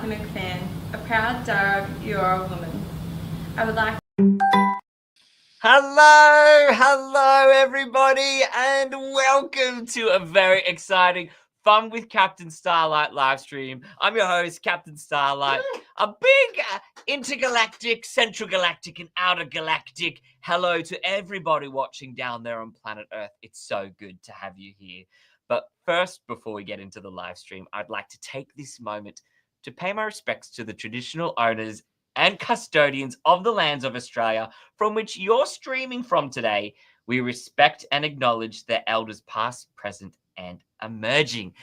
Malcolm McFan, a proud dog, you're a woman. I would like Hello everybody, and welcome to a very exciting Fun with Captain Starlight live stream. I'm your host, Captain Starlight, a big intergalactic, central galactic, and outer galactic hello to everybody watching down there on planet Earth. It's so good to have you here. But first, before we get into the live stream, I'd like to take this moment to pay my respects to the traditional owners and custodians of the lands of Australia from which you're streaming from today. We respect and acknowledge their elders past, present, and emerging.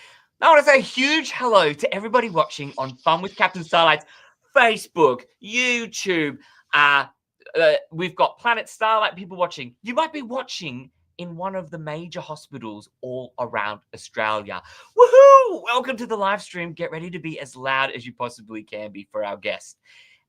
I want to say a huge hello to everybody watching on Fun with Captain Starlight's Facebook, YouTube. We've got Planet Starlight people watching. You might be watching in one of the major hospitals all around Australia. Woohoo! Welcome to the live stream. Get ready to be as loud as you possibly can be for our guest.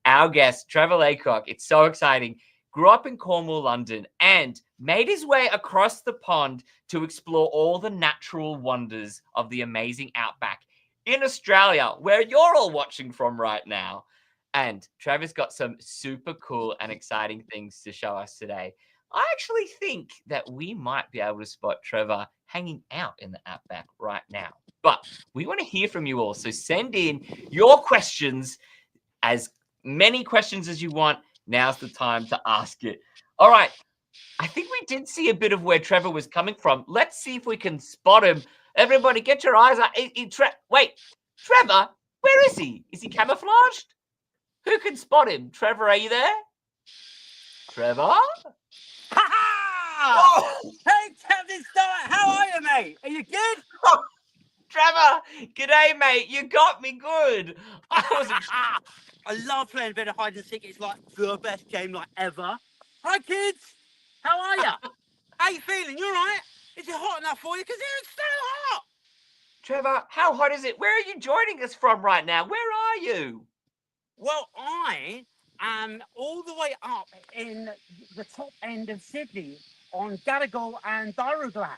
Our guest, Trevor Laycock, it's so exciting, grew up in Cornwall, London, and made his way across the pond to explore all the natural wonders of the amazing outback in Australia, where you're all watching from right now. And Trevor's got some super cool and exciting things to show us today. I actually think that we might be able to spot Trevor hanging out in the outback right now. But we want to hear from you all, so send in your questions, as many questions as you want. Now's the time to ask it. All right. I think we did see a bit of where Trevor was coming from. Let's see if we can spot him. Everybody, get your eyes out. Wait, Trevor, where is he? Is he camouflaged? Who can spot him? Trevor, are you there? Trevor? Ha-ha! Oh! Hey, Captain Starlight, how are you, mate? Are you good? Oh, Trevor, g'day, mate. You got me good. I love playing a bit of hide and seek. It's like the best game like ever. Hi, kids. How are you? How you feeling? You all right? Is it hot enough for you? Because it's so hot. Trevor, how hot is it? Where are you joining us from right now? Where are you? Well, I am all the way up in the top end of Sydney on Gadigal and Daruglass.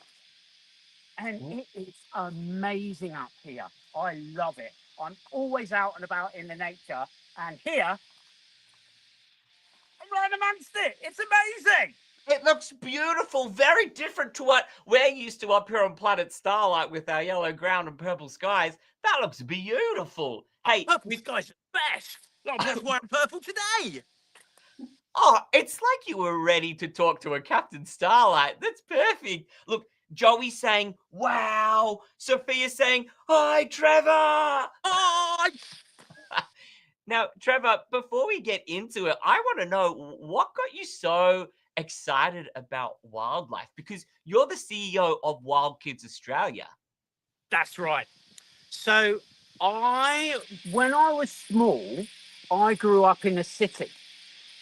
And it is amazing up here. I love it. I'm always out and about in the nature. And here, I'm right amongst it. It's amazing. It looks beautiful, very different to what we're used to up here on Planet Starlight with our yellow ground and purple skies. That looks beautiful. Hey, Purple sky's the best. I'm just wearing purple today. Oh, it's like you were ready to talk to a Captain Starlight. That's perfect. Look, Joey's saying, wow. Sophia's saying, hi, Trevor. Oh, Now, Trevor, before we get into it, I want to know what got you so excited about wildlife, because you're the CEO of Wild Kids Australia. that's right. So when I was small, I grew up in a city.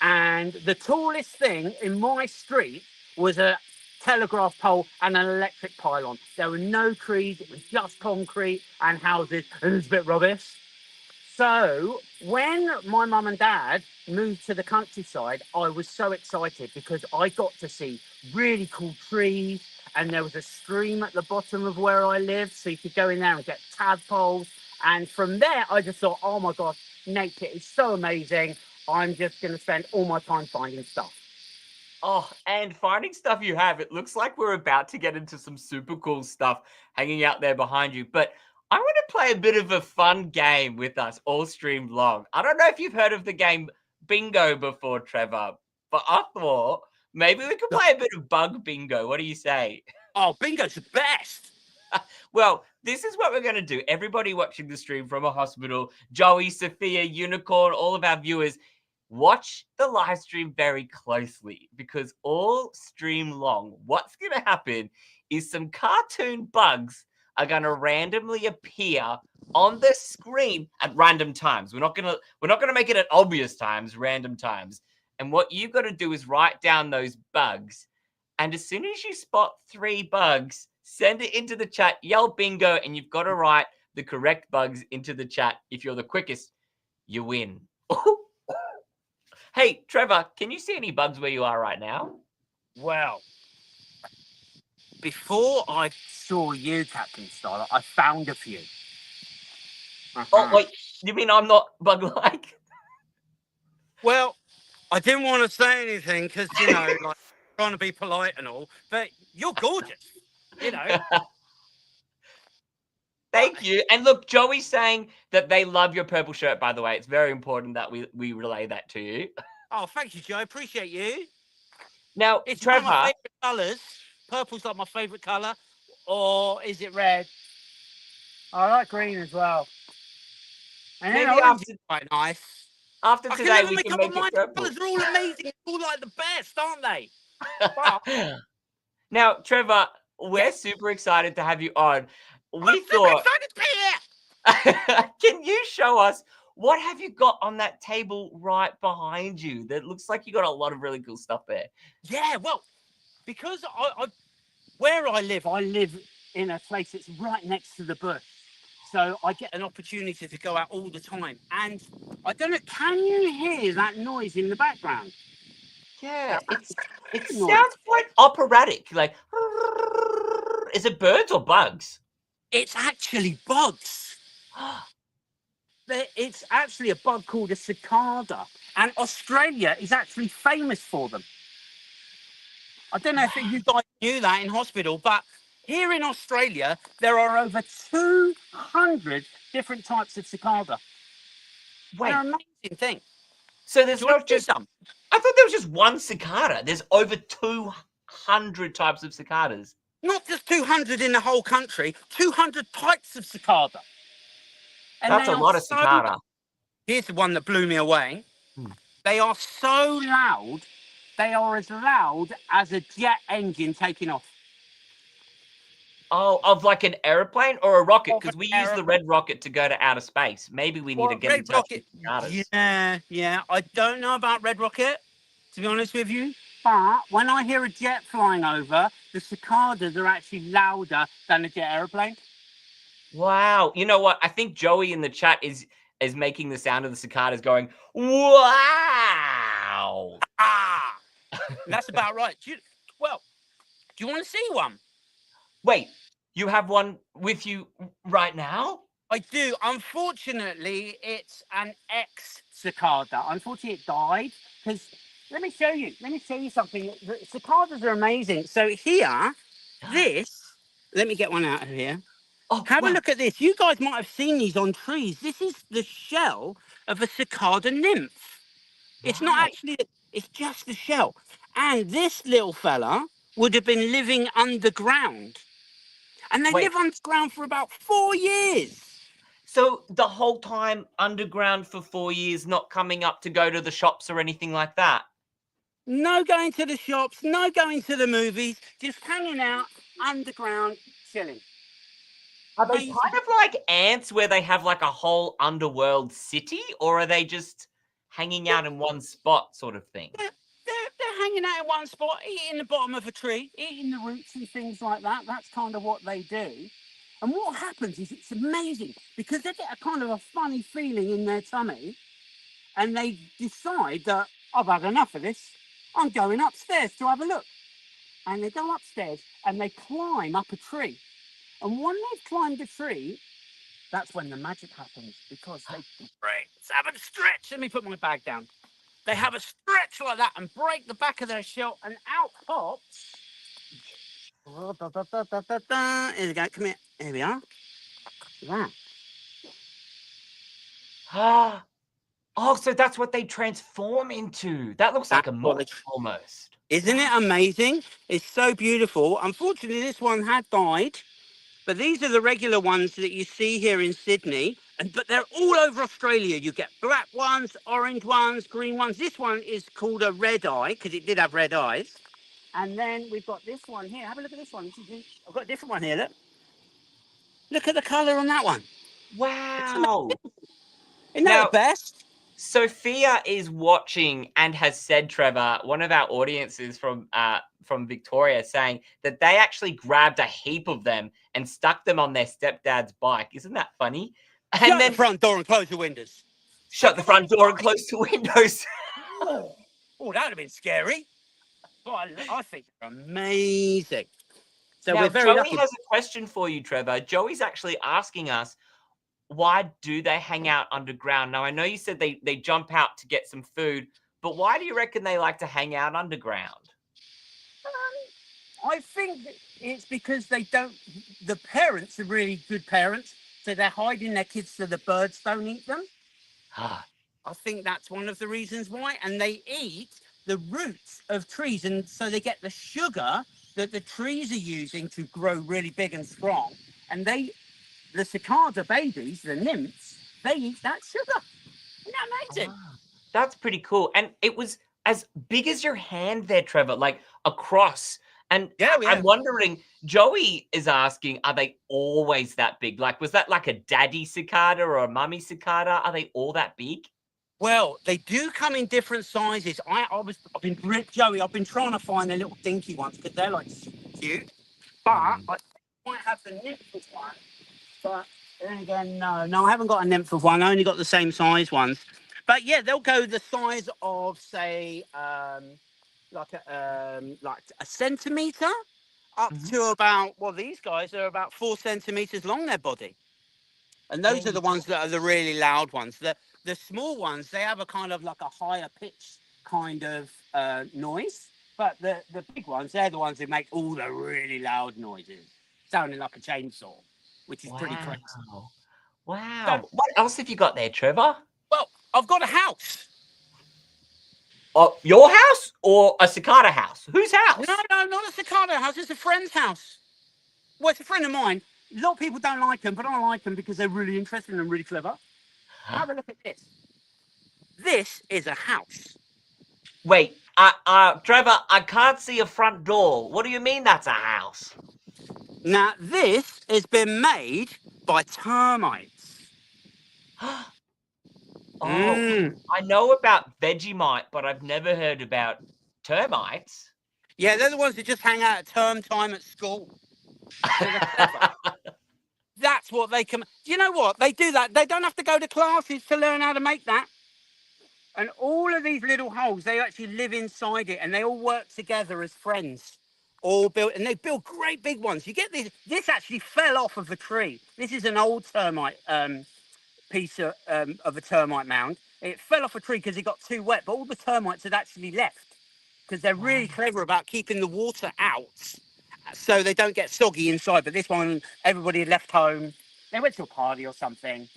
And the tallest thing in my street was a telegraph pole and an electric pylon. There were no trees, it was just concrete and houses, and it was a bit rubbish. So when my mum and dad moved to the countryside, I was so excited because I got to see really cool trees, and there was a stream at the bottom of where I lived, so you could go in there and get tadpoles. And from there, I just thought, oh my gosh, nature is so amazing. I'm just going to spend all my time finding stuff. Oh, and finding stuff you have. It looks like we're about to get into some super cool stuff hanging out there behind you. But I want to play a bit of a fun game with us all streamed long. I don't know if you've heard of the game Bingo before, Trevor, but I thought maybe we could play a bit of bug bingo. What do you say? Oh, bingo's the best. Well, this is what we're going to do. Everybody watching the stream from a hospital, Joey, Sophia, Unicorn, all of our viewers, watch the live stream very closely, because all stream long, what's going to happen is some cartoon bugs are going to randomly appear on the screen at random times. We're not going to make it at obvious times, random times. And what you've got to do is write down those bugs. And as soon as you spot 3 bugs, send it into the chat, yell bingo, and you've got to write the correct bugs into the chat. If you're the quickest, you win. Hey, Trevor, can you see any bugs where you are right now? Well, before I saw you, Captain Starlight, I found a few. Oh, wait. You mean I'm not bug-like? Well, I didn't want to say anything because, like trying to be polite and all, but you're gorgeous, you know. Thank you. And look, Joey's saying that they love your purple shirt, by the way. It's very important that we relay that to you. Oh, thank you, Joe. I appreciate you. Now, It's one of my Trevor, favourite colours. Purple's like my favourite colour. Or is it red? I like green as well. And then maybe orange is quite nice. after I can today never we make can up my make it mind. purple. Colours are all amazing. They're all like the best, aren't they? But Now, Trevor, we're yeah, super excited to have you on. I'm We super thought, excited to be here. can you show us what have you got on that table right behind you? That looks like you got a lot of really cool stuff there. Yeah, well, because where I live in a place that's right next to the bush. So I get an opportunity to go out all the time. And I don't know, can you hear that noise in the background? Yeah, That it noise. sounds quite operatic. Like, is it birds or bugs? It's actually bugs. It's actually a bug called a cicada. And Australia is actually famous for them. I don't know if you guys knew that in hospital, but here in Australia, there are over 200 different types of cicada. Wait, They're an amazing thing. so Do there's you want not to do just. some? I thought there was just one cicada. There's over 200 types of cicadas. Not just 200 in the whole country, 200 types of cicada. And That's they a are lot of so. cicada. Here's the one that blew me away. Hmm. They are so loud, they are as loud as a jet engine taking off. Oh, of like an airplane or a rocket? Of Because an we use the aeroplane. red rocket to go to outer space. Maybe we need to Well, get in Red touch with Rocket. cicadas. Yeah. I don't know about Red Rocket, to be honest with you. But when I hear a jet flying over, the cicadas are actually louder than a jet aeroplane. Wow. You know what? I think Joey in the chat is making the sound of the cicadas going, wow. Ah, that's about right. Well, do you want to see one? Wait, you have one with you right now? I do. Unfortunately, it's an ex-cicada. Unfortunately, it died because let me show you. Let me show you something. The cicadas are amazing. So here, let me get one out of here. Oh, Have a wow. look at this. You guys might have seen these on trees. This is the shell of a cicada nymph. It's not Right. actually, it's just the shell. And this little fella would have been living underground. And they Wait, live underground for about 4 years. so the whole time underground for 4 years, not coming up to go to the shops or anything like that? No going to the shops, no going to the movies, just hanging out underground, chilling. Are they Amazing. kind of like ants where they have like a whole underworld city, or are they just hanging out in one spot sort of thing? They're hanging out in one spot, eating the bottom of a tree, eating the roots and things like that. That's kind of what they do. And what happens is it's amazing because they get a kind of a funny feeling in their tummy and they decide that I've had enough of this. I'm going upstairs to have a look. And they go upstairs and they climb up a tree. And when they've climbed a tree, that's when the magic happens because they break. Have a stretch. Let me put my bag down. They have a stretch like that and break the back of their shell, and out pops. Oh, da, da, da, da, da, da. Here we go. Come here. Here we are. That. Ah, oh, so that's what they transform into. That looks like That's a what moth they. almost. Isn't it amazing? It's so beautiful. Unfortunately, this one had died, but these are the regular ones that you see here in Sydney. But they're all over Australia. You get black ones, orange ones, green ones. This one is called a red eye because it did have red eyes. And then we've got this one here. Have a look at this one. I've got a different one here. Look at the colour on that one. Wow. Isn't that Now, the best? Sophia is watching and has said, Trevor, one of our audiences from Victoria, saying that they actually grabbed a heap of them and stuck them on their stepdad's bike. Isn't that funny? And Shut then the front door and close the windows. shut the front door and close the windows. Oh, that would have been scary. But I think they're amazing. So Now, we're very Joey lucky. has a question for you, Trevor. Joey's actually asking us, why do they hang out underground? Now, I know you said they jump out to get some food, but why do you reckon they like to hang out underground? I think it's because they don't. The parents are really good parents, so they're hiding their kids so the birds don't eat them. Ah, I think that's one of the reasons why. And they eat the roots of trees, and so they get the sugar that the trees are using to grow really big and strong. And the cicada babies, the nymphs, they eat that sugar. Isn't that amazing? that's pretty cool. And it was as big as your hand there, Trevor, like across. And Yeah, I'm wondering, Joey is asking, are they always that big? Like, was that like a daddy cicada or a mummy cicada? Are they all that big? Well, they do come in different sizes. I've been trying to find the little dinky ones because they're like cute. But I might have the nymph of one. But then again, no, I haven't got a nymph of one. I only got the same size ones. But yeah, they'll go the size of say, like a centimeter up to about. Well, these guys are about 4 centimeters long. Their body. And those are the ones that are the really loud ones. The small ones, they have a kind of like a higher pitch kind of noise. But the big ones, they're the ones who make all the really loud noises, sounding like a chainsaw, which is pretty crazy. Wow. So, What else have you got there, Trevor? well, I've got a house. Your house or a cicada house? Whose house? No, not a cicada house. It's a friend's house. Well, it's a friend of mine. A lot of people don't like them, but I like them because they're really interesting and really clever. Have a look at this. This is a house. Wait, Trevor, I can't see a front door. What do you mean that's a house? Now, this has been made by termites. I know about Vegemite, but I've never heard about termites. Yeah, they're the ones that just hang out at term time at school. That's what they can. Do you know what? They do that. They don't have to go to classes to learn how to make that. And all of these little holes, they actually live inside it, and they all work together as friends. All built, and they build great big ones. You get this. This actually fell off of a tree. This is an old termite piece of a termite mound. It fell off a tree because it got too wet, but all the termites had actually left because they're really clever about keeping the water out so they don't get soggy inside. But this one, everybody had left home. They went to a party or something,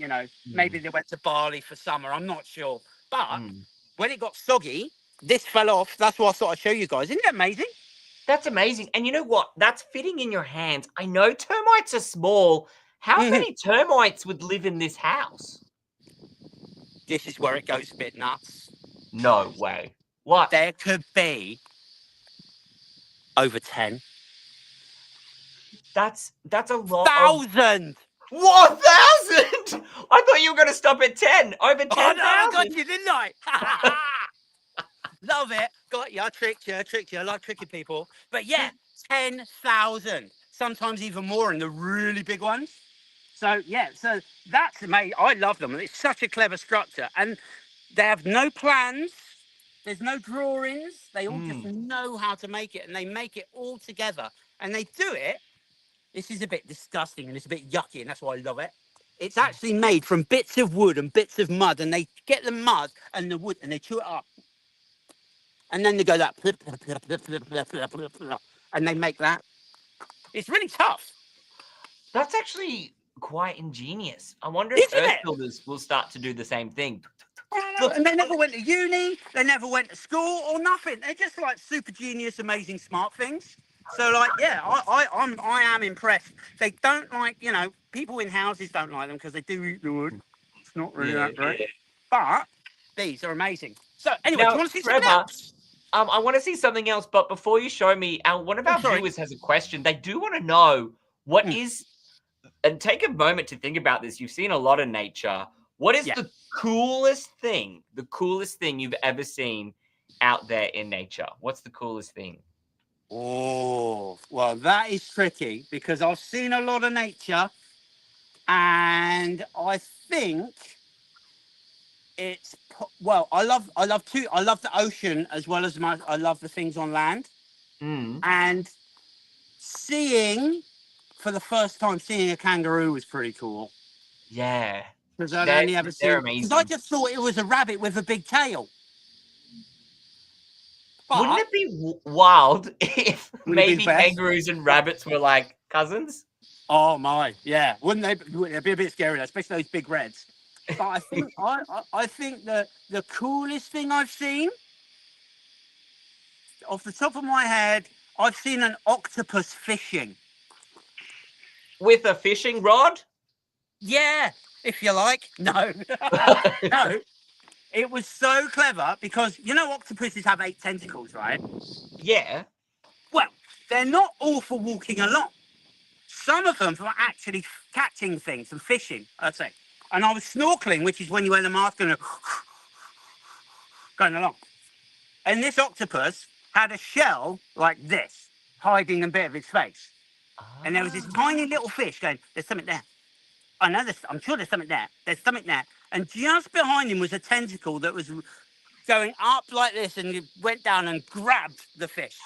maybe they went to Bali for summer. I'm not sure. But when it got soggy, this fell off. That's why I thought I'd show you guys. Isn't that amazing? That's amazing. And you know what? That's fitting in your hands. I know termites are small. How many termites would live in this house? This is where it goes a bit nuts. No way. What? There could be over 10. That's a lot. 1,000. What, 1,000? I thought you were going to stop at 10. Over 10,000. Oh, no, I got you, didn't I? Love it. Got you. I tricked you. I like tricking people. But yeah, 10,000. Sometimes even more in the really big ones. So yeah, so that's amazing. I love them. It's such a clever structure. And they have no plans. There's no drawings. They all just know how to make it. And they make it all together. And they do it. This is a bit disgusting and it's a bit yucky. And that's why I love it. It's actually made from bits of wood and bits of mud. And they get the mud and the wood and they chew it up. And then they go that. And they make that. It's really tough. That's actually quite ingenious. I wonder if earth builders will start to do the same thing. And they never went to uni, they never went to school or nothing. They're just like super genius, amazing, smart things. So like, yeah, I am impressed. They don't like, people in houses don't like them because they do eat the wood. It's not really that great. But these are amazing. So anyway, Now, do you want to see Trevor, something else? I want to see something else, but before you show me, one of our viewers has a question. They do want to know what is, and take a moment to think about this. You've seen a lot of nature. What is the coolest thing you've ever seen out there in nature? What's the coolest thing? Oh, well, that is tricky because I've seen a lot of nature and I think it's, well, I love the ocean as well as I love the things on land. And for the first time, seeing a kangaroo was pretty cool. Yeah. Because I'd only ever They're seen. Because amazing. I just thought it was a rabbit with a big tail. But Wouldn't it be wild if Would it be maybe the best? kangaroos and rabbits were like cousins? Oh my, yeah. Wouldn't they? It'd be a bit scary, especially those big reds. But I think I think that the coolest thing I've seen, off the top of my head, I've seen an octopus fishing. With a fishing rod? Yeah, if you like. No, no. It was so clever because you know octopuses have 8 tentacles, right? Yeah. Well, they're not all for walking along. Some of them for actually catching things and fishing, I'd say. And I was snorkeling, which is when you wear the mask and going along. And this octopus had a shell like this, hiding a bit of its face. And there was this tiny little fish going, there's something there. I know this, I'm sure there's something there. There's something there. And just behind him was a tentacle that was going up like this and it went down and grabbed the fish.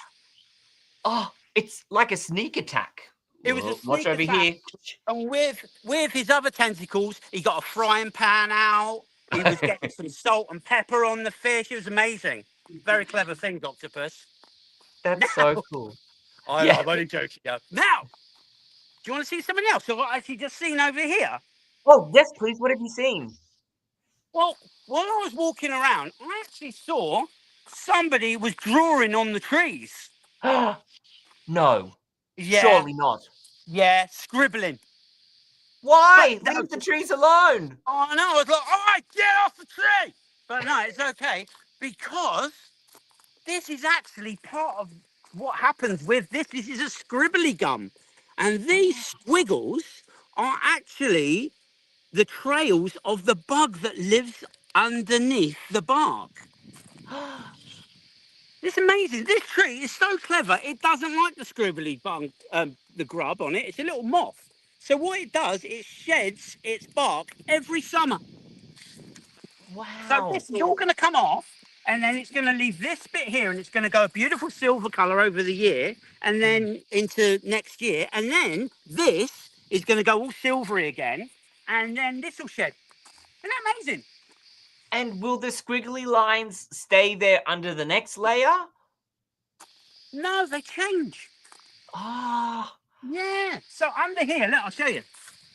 Oh, it's like a sneak attack. It was a Watch sneak over attack. here. And with his other tentacles, he got a frying pan out. He was getting some salt and pepper on the fish. It was amazing. Very clever thing, Octopus. That's so cool. I'm only joking. Now, do you want to see something else? So what I've actually just seen over here? Oh, yes, please. What have you seen? Well, while I was walking around, I actually saw somebody was drawing on the trees. No. Yeah. Surely not. Yeah, scribbling. Why? Leave the trees alone. Oh, no. I was like, all right, get off the tree. But no, it's okay because this is actually part of what happens with this. This is a scribbly gum. And these squiggles are actually the trails of the bug that lives underneath the bark. It's amazing. This tree is so clever. It doesn't like the scribbly bug, the grub on it. It's a little moth. So what it does, it sheds its bark every summer. Wow. So this is all going to come off, and then it's going to leave this bit here, and it's going to go a beautiful silver colour over the year, and then into next year, and then this is going to go all silvery again, and then this will shed. Isn't that amazing? And will the squiggly lines stay there under the next layer? No, they change. Ah. Yeah. So under here, look, I'll show you.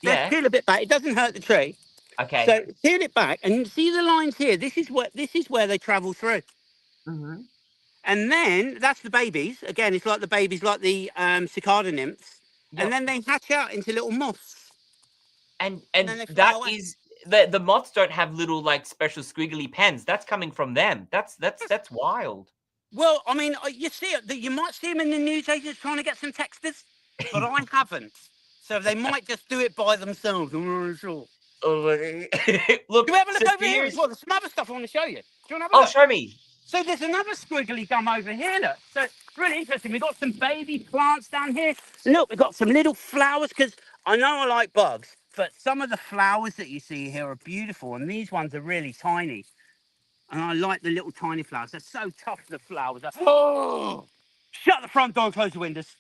Yeah. Let's peel a bit back. It doesn't hurt the tree. Okay. So peel it back, and see the lines here. This is where they travel through. Mm-hmm. And then that's the babies. Again, it's like the babies, like the cicada nymphs. Yep. And then they hatch out into little moths. And then they fly that away. is the moths don't have little like special squiggly pens. That's coming from them. That's wild. Well, I mean, you see it. You might see them in the newsagents trying to get some texters, but I haven't. So they might just do it by themselves. I'm not sure. Look, Do you have a look over here as well? There's some other stuff I want to show you. Do you want to have a Oh, look? show me. So there's another squiggly gum over here, look. So it's really interesting. We've got some baby plants down here. Look, we've got some little flowers, because I know I like bugs, but some of the flowers that you see here are beautiful, and these ones are really tiny. And I like the little tiny flowers. They're so tough, the flowers. Oh! Shut the front door and close the windows.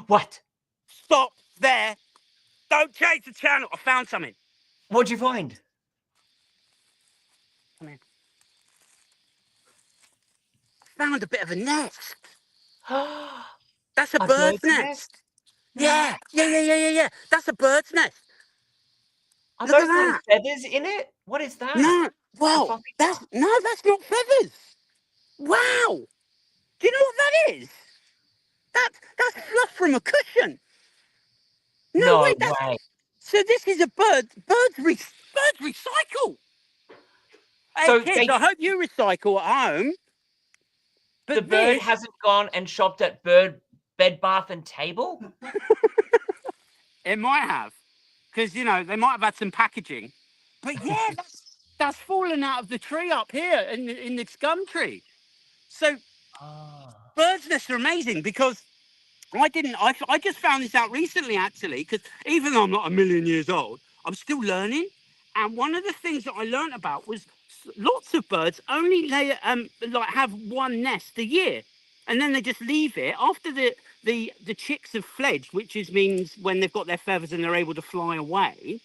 What? Stop there. Don't change the channel. I found something. What'd you find? Come here. Found a bit of a nest. That's a bird's nest. Yeah. That's a bird's nest. Are Look at those little that. feathers in it? What is that? No, well, that's not feathers. Wow. Do you know what that is? That's fluff from a cushion. No wait, way. So this is a bird. Birds recycle. Hey, So kids, I hope you recycle at home. But the bird hasn't gone and shopped at Bed Bath and Table? It might have, because they might have had some packaging. But yeah, that's fallen out of the tree up here in the gum tree. So birds' nests are amazing, because I just found this out recently, actually, because even though I'm not a million years old, I'm still learning. And one of the things that I learned about was lots of birds only have one nest a year, and then they just leave it after the chicks have fledged, which means when they've got their feathers and they're able to fly away.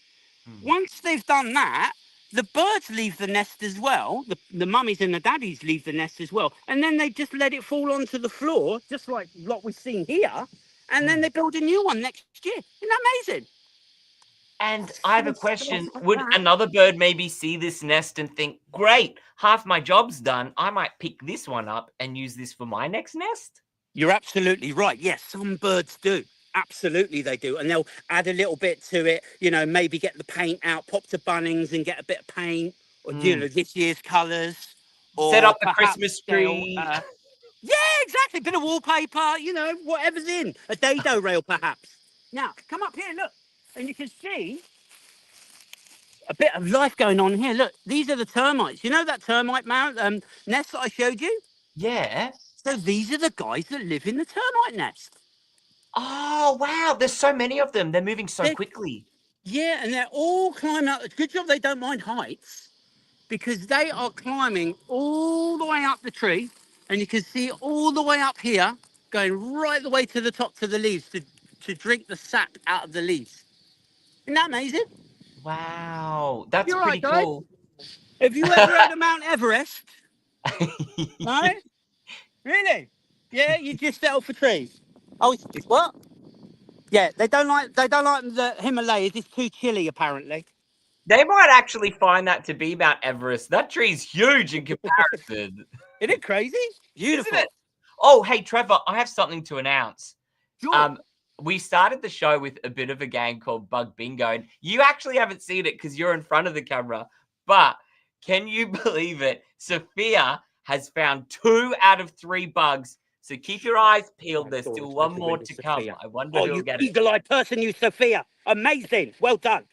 Once they've done that, the birds leave the nest as well. The mummies and the daddies leave the nest as well. And then they just let it fall onto the floor, just like what we've seen here. And then they build a new one next year. Isn't that amazing? And I have a question. Like Would that. another bird maybe see this nest and think, great, half my job's done. I might pick this one up and use this for my next nest? You're absolutely right. Yes, some birds do. Absolutely, they do. And they'll add a little bit to it, maybe get the paint out, pop to Bunnings and get a bit of paint, or, this year's colours. Set Or up the perhaps Christmas they'll, tree. yeah, exactly. Bit of wallpaper, whatever's in. A dado rail, perhaps. Now, come up here, look. And you can see a bit of life going on here. Look, these are the termites. You know that termite nest that I showed you? Yeah. So these are the guys that live in the termite nest. Oh, wow. There's so many of them. They're moving so They're- quickly. Yeah, and they're all climbing up. Good job they don't mind heights, because they are climbing all the way up the tree. And you can see all the way up here, going right the way to the top to the leaves to drink the sap out of the leaves. Isn't that amazing? Wow. That's You're pretty right, guys. cool. Have you ever heard of Mount Everest? No? Really? Yeah, you just settle for trees. Oh, it's what? Yeah, they don't like the Himalayas. It's too chilly, apparently. They might actually find that to be Mount Everest. That tree's huge in comparison. Isn't it crazy? Beautiful. Isn't it? Oh, hey, Trevor, I have something to announce. Sure. We started the show with a bit of a game called Bug Bingo, and you actually haven't seen it because you're in front of the camera. But can you believe it? Sophia has found 2 out of 3 bugs. So keep your eyes peeled. There's still one more to come. I wonder who'll get it. Eagle-eyed person, you, Sophia. Amazing. Well done.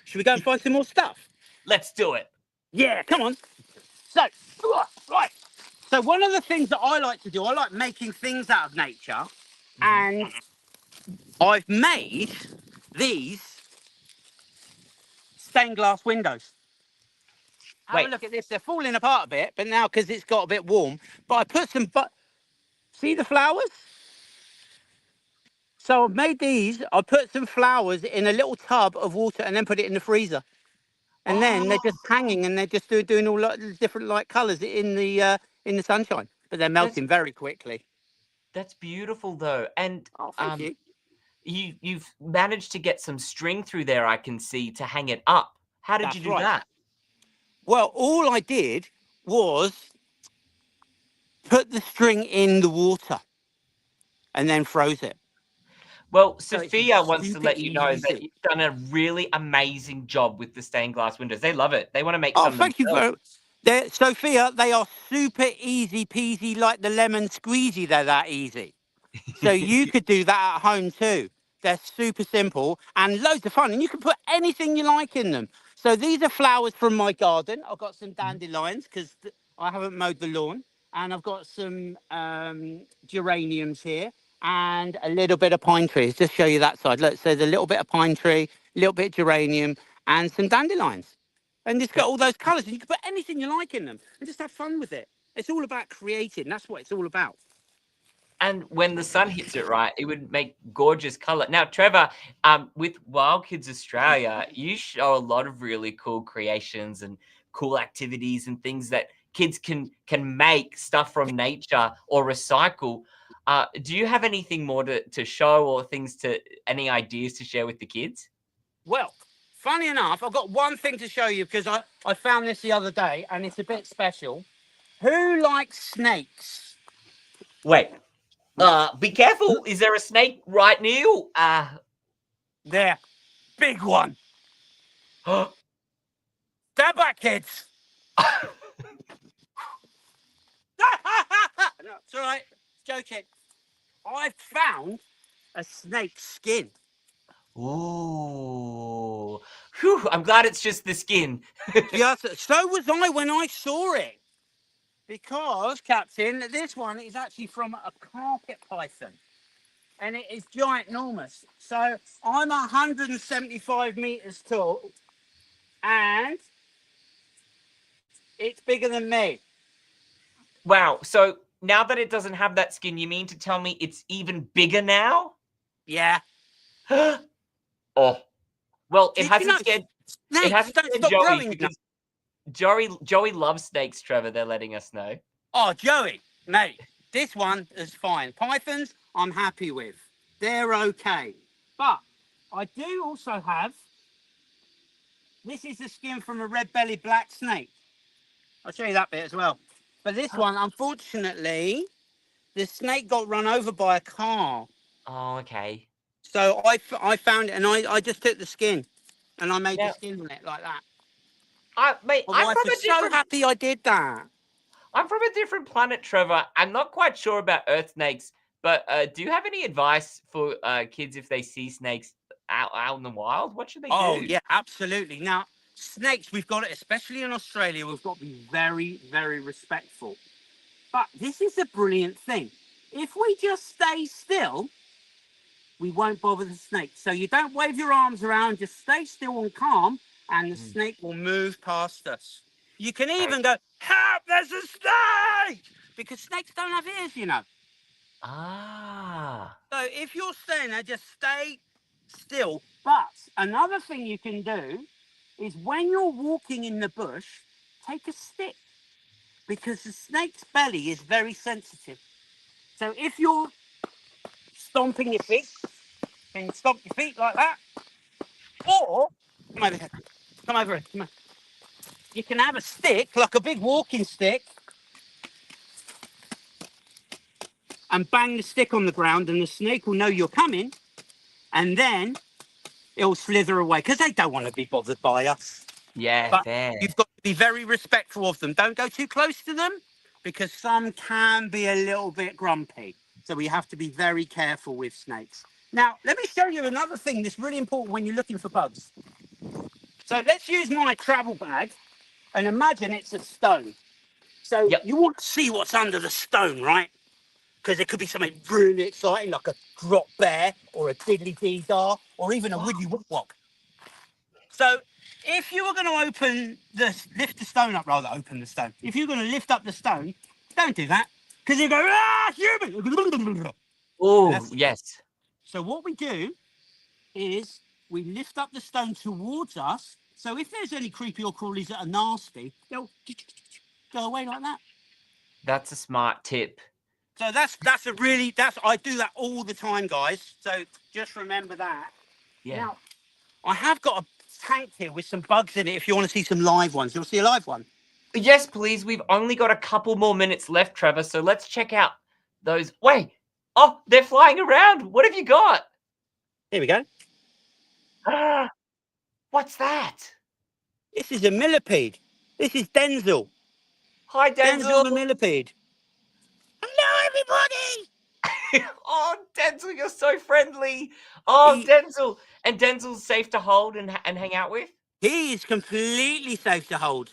Should we go and find some more stuff? Let's do it. Yeah, come on. So, right. So one of the things that I like to do, I like making things out of nature. And I've made these stained glass windows. Have a look at this. They're falling apart a bit, but now because it's got a bit warm. But I put some, see the flowers? So I've made these. I put some flowers in a little tub of water and then put it in the freezer. And then they're just hanging and they're just doing all different light colours in the sunshine. But they're melting very quickly. That's beautiful, though. And thank you. You've managed to get some string through there, I can see, to hang it up. How did you do that? Well, all I did was put the string in the water and then froze it. Well, Sophia wants to let you know that you've done a really amazing job with the stained glass windows. They love it. They want to make some. Thank you very much. Sophia, they are super easy peasy, like the lemon squeezy. They're that easy. So you could do that at home too. They're super simple and loads of fun. And you can put anything you like in them. So these are flowers from my garden. I've got some dandelions because I haven't mowed the lawn. And I've got some geraniums here and a little bit of pine trees. Just show you that side. Look, so there's a little bit of pine tree, a little bit of geranium and some dandelions. And it's got all those colours. And you can put anything you like in them and just have fun with it. It's all about creating. That's what it's all about. And when the sun hits it right, it would make gorgeous color. Now, Trevor, with Wild Kids Australia, you show a lot of really cool creations and cool activities and things that kids can make stuff from nature or recycle. Do you have anything more to show or any ideas to share with the kids? Well, funny enough, I've got one thing to show you because I found this the other day and it's a bit special. Who likes snakes? Wait. Be careful. Is there a snake right near you? There. Big one. Stand back, kids. No, it's all right. Joking. I found a snake's skin. Ooh. Whew, I'm glad it's just the skin. Yes, so was I when I saw it. Because, Captain, this one is actually from a carpet python. And it is ginormous. So I'm 175 meters tall. And it's bigger than me. Wow. So now that it doesn't have that skin, you mean to tell me it's even bigger now? Yeah. Oh. Well, it hasn't scared. It Snakes hasn't don't been stop Joey growing. because Joey loves snakes, Trevor. They're letting us know. Oh, Joey, mate, this one is fine. Pythons, I'm happy with. They're okay. But I do also have, this is the skin from a red-bellied black snake. I'll show you that bit as well. But this one, unfortunately, the snake got run over by a car. Oh, okay. So I found it, and I just took the skin, and I made the Now, skin on it like that. mate, My wife was so happy I did that. I'm from a different planet, Trevor. I'm not quite sure about earth snakes, but do you have any advice for kids if they see snakes out in the wild? What should they Oh, do? yeah, absolutely. Now, snakes, we've got it, especially in Australia, we've got to be very, very respectful. But this is a brilliant thing. If we just stay still, we won't bother the snake. So you don't wave your arms around, just stay still and calm, and the snake will move past us. You can even go, help, there's a snake! Because snakes don't have ears, you know. Ah. So if you're staying there, just stay still. But another thing you can do is when you're walking in the bush, take a stick because the snake's belly is very sensitive. So if you're stomping your feet, and stomp your feet like that, or come over here, come over here, come on. You can have a stick, like a big walking stick, and bang the stick on the ground, and the snake will know you're coming, and then it'll slither away because they don't want to be bothered by us. Yeah, But fair. you've got to be very respectful of them. Don't go too close to them because some can be a little bit grumpy. So we have to be very careful with snakes. Now, let me show you another thing that's really important when you're looking for bugs. So let's use my travel bag and imagine it's a stone. So Yep. you want to see what's under the stone, right? Because there could be something really exciting like a drop bear or a diddly-dee-dar or even a woody woodwop. So if you were going to lift the stone up, rather open the stone. If you're going to lift up the stone, don't do that. Because you go, ah, human. Oh, yes. So what we do is we lift up the stone towards us. So if there's any creepy or crawlies that are nasty, they'll go away like that. That's a smart tip. So I do that all the time, guys. So just remember that. Yeah. Now, I have got a tank here with some bugs in it if you want to see some live ones. You want to see a live one? Yes, please. We've only got a couple more minutes left, Trevor. So let's check out those. Wait. Oh, they're flying around. What have you got? Here we go. Ah, what's that? This is a millipede. This is Denzel. Hi, Denzel Denzel. the millipede. Hello, everybody. Oh, Denzel, you're so friendly. Oh, Denzel. And Denzel's safe to hold and hang out with? He is completely safe to hold.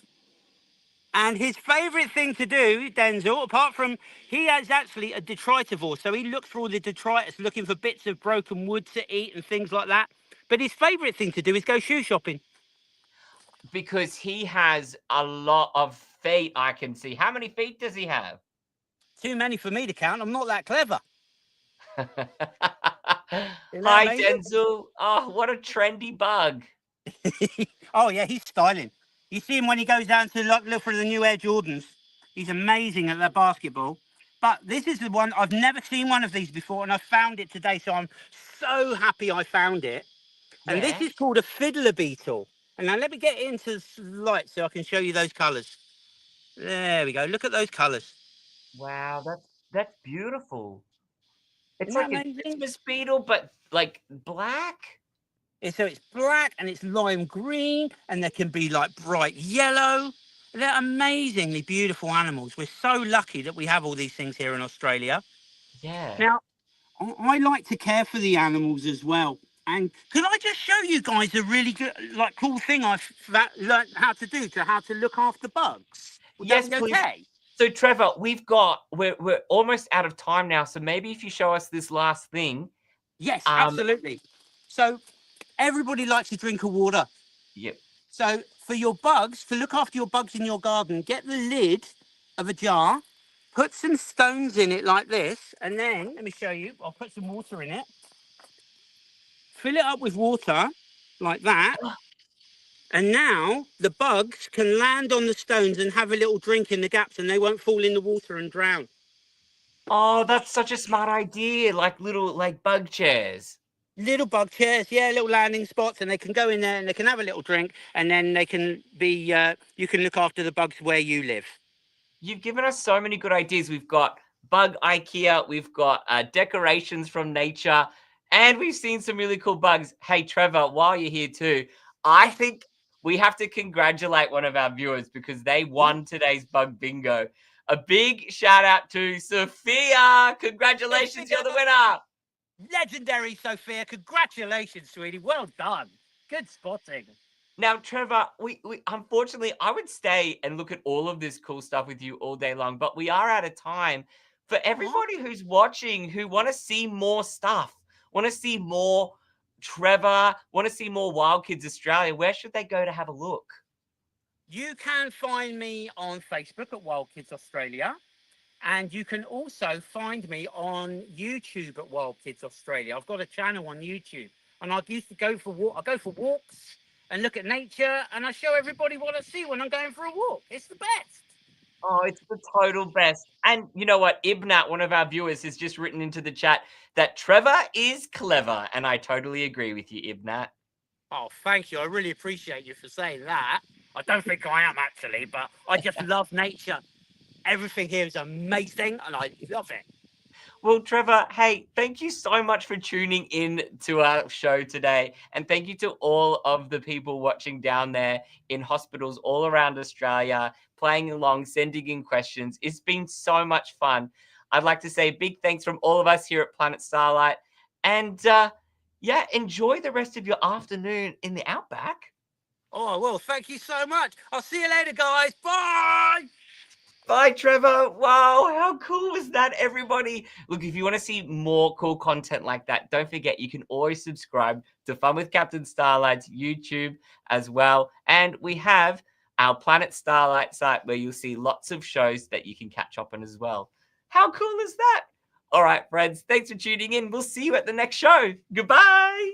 And his favourite thing to do, Denzel, apart from, he is actually a detritivore. So he looks for all the detritus, looking for bits of broken wood to eat and things like that. But his favourite thing to do is go shoe shopping. Because he has a lot of feet, I can see. How many feet does he have? Too many for me to count. I'm not that clever. Hi, amazing? Denzel. Oh, what a trendy bug. Oh, yeah, he's styling. You see him when he goes down to look for the new Air Jordans. He's amazing at that basketball. But this is the one, I've never seen one of these before, and I found it today, so I'm so happy I found it. And this is called a fiddler beetle. And now let me get into light so I can show you those colours. There we go. Look at those colours. Wow, that's beautiful. It's Isn't that like a amazing? Christmas beetle, but like black. So it's black and it's lime green, and there can be like bright yellow. They're amazingly beautiful animals. We're so lucky that we have all these things here in Australia. Yeah. Now, I like to care for the animals as well. And could I just show you guys a really good, like, cool thing I've learned how to do how to look after bugs? Would Yes, that be please. okay? So, Trevor, we're almost out of time now. So maybe if you show us this last thing. Yes, absolutely. So everybody likes to drink of water. Yep. So for your bugs, to look after your bugs in your garden, get the lid of a jar, put some stones in it like this, and then, let me show you, I'll put some water in it. Fill it up with water like that. And now the bugs can land on the stones and have a little drink in the gaps, and they won't fall in the water and drown. Oh, that's such a smart idea. Like little bug chairs. Little bug chairs, yeah, little landing spots, and they can go in there and they can have a little drink, and then they can be, you can look after the bugs where you live. You've given us so many good ideas. We've got bug IKEA, we've got decorations from nature, and we've seen some really cool bugs. Hey, Trevor, while you're here too, I think we have to congratulate one of our viewers because they won today's bug bingo. A big shout out to Sophia. Congratulations, you're the winner. Legendary, Sophia. Congratulations, sweetie. Well done. Good spotting. Now, Trevor, we unfortunately, I would stay and look at all of this cool stuff with you all day long, but we are out of time. For everybody who's watching, who want to see more stuff, want to see more Trevor, want to see more Wild Kids Australia, where should they go to have a look? You can find me on Facebook at Wild Kids Australia. And you can also find me on YouTube at Wild Kids Australia. I've got a channel on YouTube, and I used to go for walks and look at nature, and I show everybody what I see when I'm going for a walk. It's the best. Oh, it's the total best. And you know what? Ibnat, one of our viewers, has just written into the chat that Trevor is clever. And I totally agree with you, Ibnat. Oh, thank you. I really appreciate you for saying that. I don't think I am, actually, but I just love nature. Everything here is amazing, and I love it. Well, Trevor, hey, thank you so much for tuning in to our show today. And thank you to all of the people watching down there in hospitals all around Australia, playing along, sending in questions. It's been so much fun. I'd like to say big thanks from all of us here at Planet Starlight. And yeah, enjoy the rest of your afternoon in the Outback. Oh, well, thank you so much. I'll see you later, guys. Bye! Bye, Trevor. Wow, how cool was that, everybody? Look, if you want to see more cool content like that, don't forget you can always subscribe to Fun with Captain Starlight's YouTube as well. And we have our Planet Starlight site where you'll see lots of shows that you can catch up on as well. How cool is that? All right, friends, thanks for tuning in. We'll see you at the next show. Goodbye.